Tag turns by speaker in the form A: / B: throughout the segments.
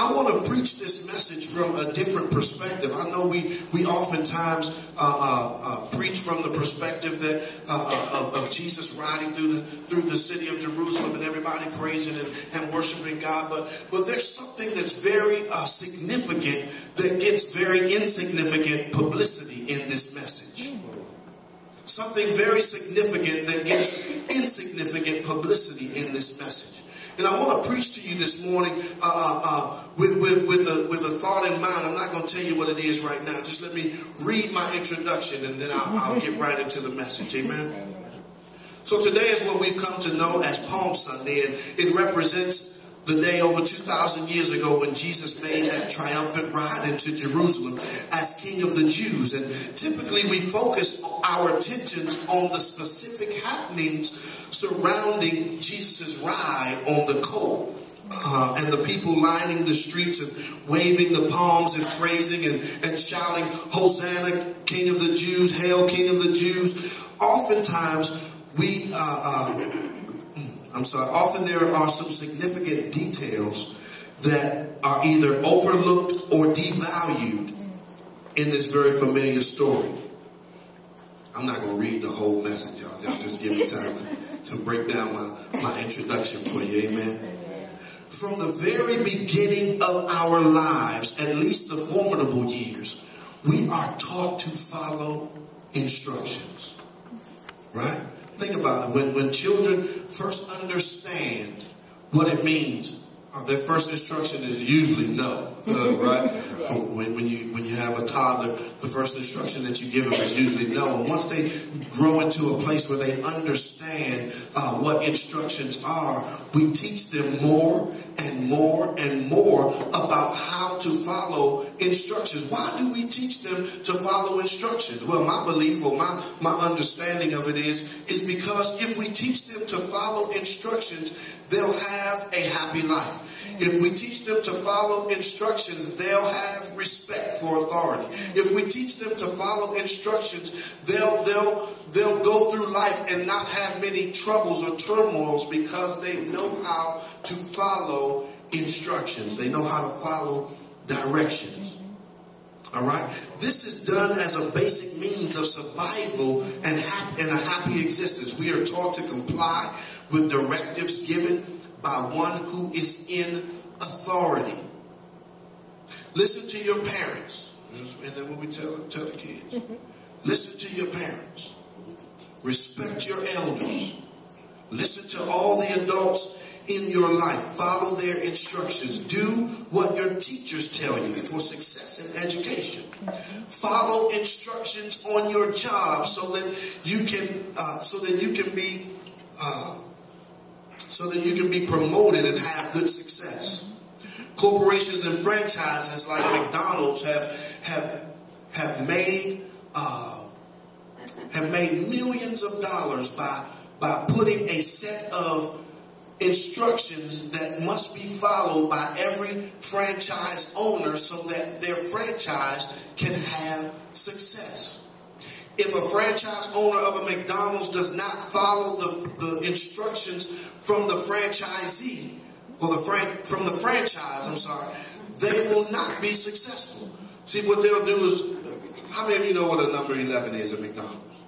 A: I want to preach this message from a different perspective. I know we oftentimes preach from the perspective that of Jesus riding through the city of Jerusalem and everybody praising and worshiping God. But there's something that's very significant that gets very insignificant publicity in this message. Something very significant that gets insignificant publicity in this message. And I want to preach to you this morning with a thought in mind. I'm not going to tell you what it is right now. Just let me read my introduction and then I'll get right into the message. Amen. So today is what we've come to know as Palm Sunday, and it represents the day over 2,000 years ago when Jesus made that triumphant ride into Jerusalem as King of the Jews. And typically we focus our attentions on the specific happenings surrounding Jesus' ride on the colt. And the people lining the streets and waving the palms and praising and shouting, Hosanna, King of the Jews, Hail, King of the Jews. Oftentimes often there are some significant details that are either overlooked or devalued in this very familiar story. I'm not going to read the whole message, y'all. Y'all just give me time to break down my introduction for you. Amen. From the very beginning of our lives, at least the formidable years, we are taught to follow instructions. Right? Think about it. When children first understand what it means, their first instruction is usually no, right? When you have a toddler, the first instruction that you give them is usually no. And once they grow into a place where they understand what instructions are, we teach them more and more and more about how to follow instructions. Why do we teach them to follow instructions? Well, my belief or my understanding of it is because if we teach them to follow instructions, they'll have a happy life. If we teach them to follow instructions, they'll have respect for authority. If we teach them to follow instructions, they'll go through life and not have many troubles or turmoils because they know how to follow instructions. They know how to follow directions. All right? This is done as a basic means of survival and a happy existence. We are taught to comply with directives given by one who is in authority. Listen to your parents. And then what we tell the kids. Listen to your parents. Respect your elders. Listen to all the adults in your life. Follow their instructions. Do what your teachers tell you for success in education. Follow instructions on your job so that you can be promoted and have good success. Corporations and franchises like McDonald's have made millions of dollars by putting a set of instructions that must be followed by every franchise owner so that their franchise can have success. If a franchise owner of a McDonald's does not follow the instructions from the franchisee, or from the franchise, they will not be successful. See, what they'll do is, how many of you know what a number 11 is at McDonald's?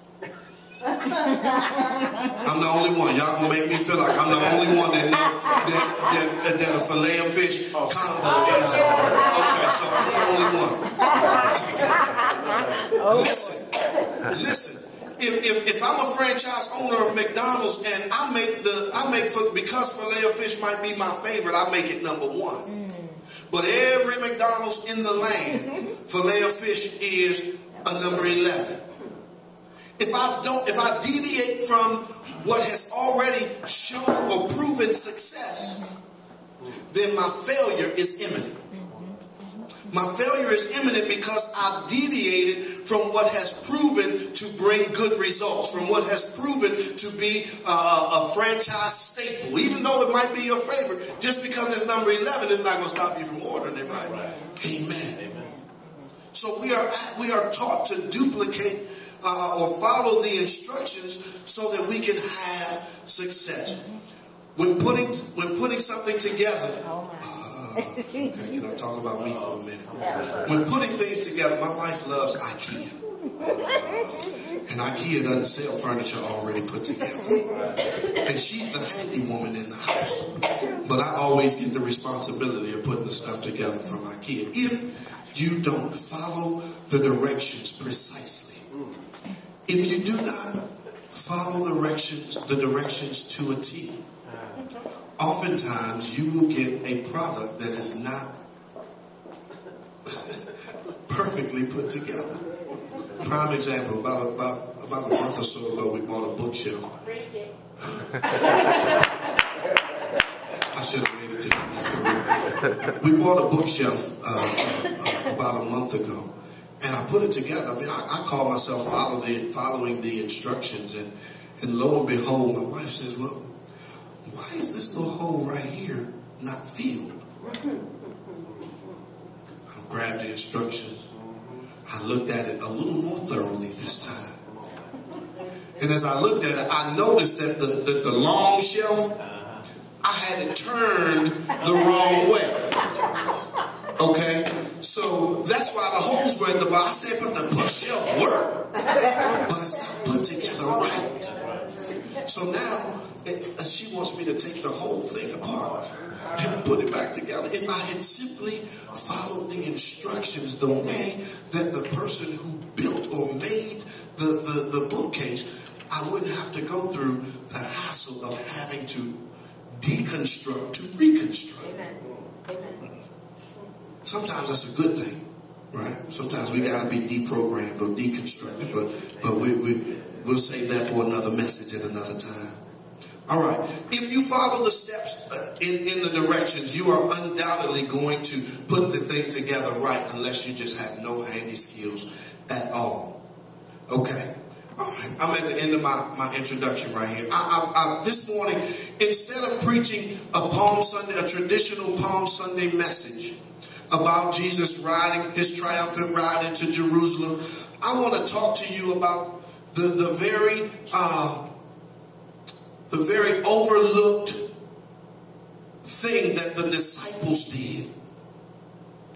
A: I'm the only one. Y'all gonna make me feel like I'm the only one that know that a filet of fish combo is. Okay, so I'm the only one. Listen. If I'm a franchise owner of McDonald's and because filet of fish might be my favorite, I make it number one. But every McDonald's in the land, filet of fish is a number 11. If I deviate from what has already shown or proven success, then my failure is imminent. My failure is imminent because I've deviated from what has proven to bring good results, from what has proven to be a franchise staple. Even though it might be your favorite, just because it's number 11 is not going to stop you from ordering it, right? Amen. So we are taught to duplicate or follow the instructions so that we can have success. When putting something together, Okay, can I talk about me for a minute? When putting things together, my wife loves IKEA. And IKEA doesn't sell furniture already put together. And she's the handy woman in the house. But I always get the responsibility of putting the stuff together from IKEA. If you don't follow the directions precisely, if you do not follow the directions to a T, oftentimes you will get a product that is not perfectly put together. Prime example, about a month or so ago, we bought a bookshelf. I should have waited till you left the room. We bought a bookshelf about a month ago, and I put it together. I mean, I call myself following the instructions, and lo and behold, my wife says, well, why is this little hole right here not filled? I grabbed the instructions. I looked at it a little more thoroughly this time. And as I looked at it, I noticed that the long shelf, I had it turned the wrong way. Okay? So that's why the holes were at the bottom. I said, but the bookshelf worked. But it's not put together right. So now, she wants me to take the whole thing apart and put it back together. If I had simply followed the instructions the way that the person who built or made the bookcase, I wouldn't have to go through the hassle of having to deconstruct to reconstruct. Amen. Sometimes that's a good thing, right? Sometimes we got to be deprogrammed or deconstructed, but we'll save that for another message at another time. All right. If you follow the steps in the directions, you are undoubtedly going to put the thing together right, unless you just have no handy skills at all. Okay. All right. I'm at the end of my introduction right here. This morning, instead of preaching a traditional Palm Sunday message about Jesus riding his triumphant ride into Jerusalem, I want to talk to you about the very overlooked thing that the disciples did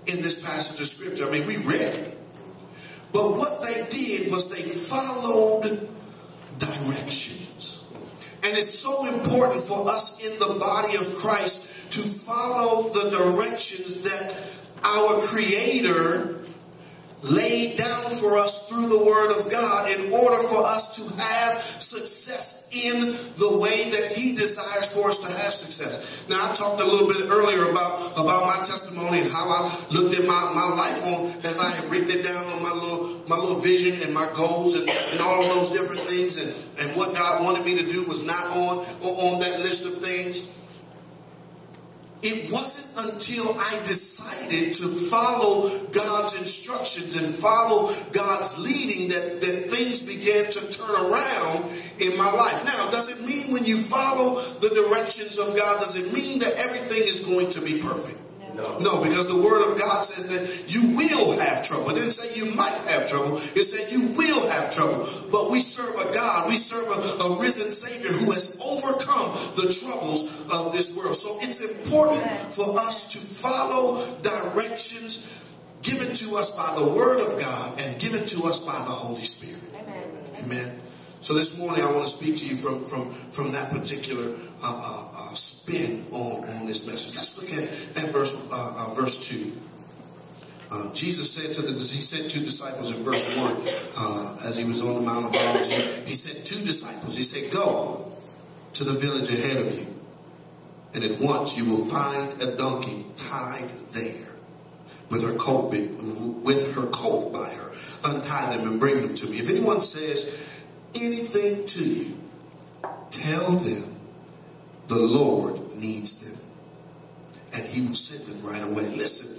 A: in this passage of scripture. I mean, we read it. But what they did was they followed directions. And it's so important for us in the body of Christ to follow the directions that our Creator laid down for us through the Word of God in order for us to have success in the way that He desires for us to have success. Now, I talked a little bit earlier about my testimony and how I looked at my life on as I had written it down on my little vision and my goals and all of those different things, and what God wanted me to do was not on that list of things. It wasn't until I decided to follow God's instructions and follow God's leading that things began to turn around in my life. Now, does it mean when you follow the directions of God, does it mean that everything is going to be perfect? No, because the Word of God says that you will have trouble. It didn't say you might have trouble. It said you will have trouble. But we serve a God. We serve a risen Savior who has overcome the troubles of this world. So it's important for us to follow directions given to us by the Word of God and given to us by the Holy Spirit. Amen. So this morning I want to speak to you from that particular spin on this message. Let's look at verse 2. Jesus said he sent two disciples in verse 1 as he was on the Mount of Olives. He sent two disciples. He said, go to the village ahead of you, and at once you will find a donkey tied there with her coat by her. Untie them and bring them to me. If anyone says anything to you, tell them the Lord needs them, and He will send them right away. Listen,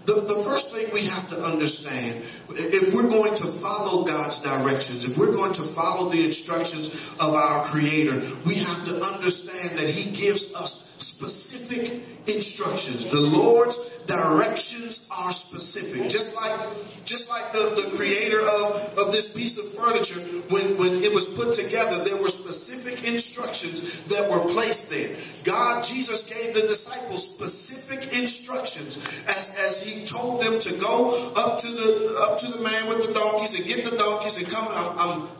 A: the first thing we have to understand, if we're going to follow God's directions, if we're going to follow the instructions of our Creator, we have to understand that He gives us specific instructions. The Lord's directions are specific. Just like the creator of this piece of furniture, when it was put together, there were specific instructions that were placed there. Jesus gave the disciples specific instructions as he told them to go up to the man with the donkeys and get the donkeys and come.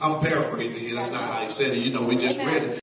A: I'm paraphrasing it. That's not how he said it. We just read it.